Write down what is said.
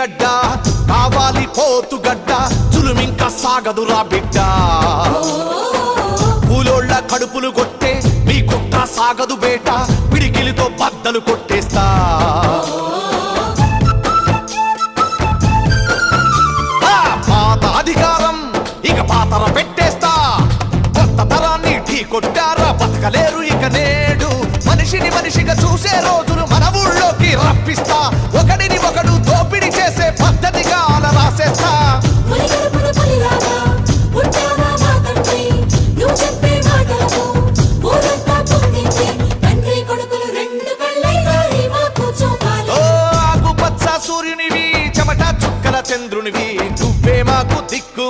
గడ్డ కావాలి పోతుగడ్డ చులుమింక సాగదురా బిడ్డ పూలోళ్ళ కడుపులు కొట్టే మీ కుట్ట సాగదు బేట పిడికిలితో బద్దలు కొట్టేస్తా పాత అధికారం ఇక పాతర పెట్టేస్తా కొత్త తరాన్ని ఢీ కొట్టారా బతకలేరు ఇక నేడు మనిషిని మనిషిగా చూసే రోజులు మన ఊళ్ళోకి రప్పిస్తా ఒకడిని ఒకడు దోపిడి చేసే పద్ధతిగా అలా రాసేస్తా ఆకుపచ్చ సూర్యునివి చెమట చుక్కల చంద్రునివి నువ్వే మాకు దిక్కు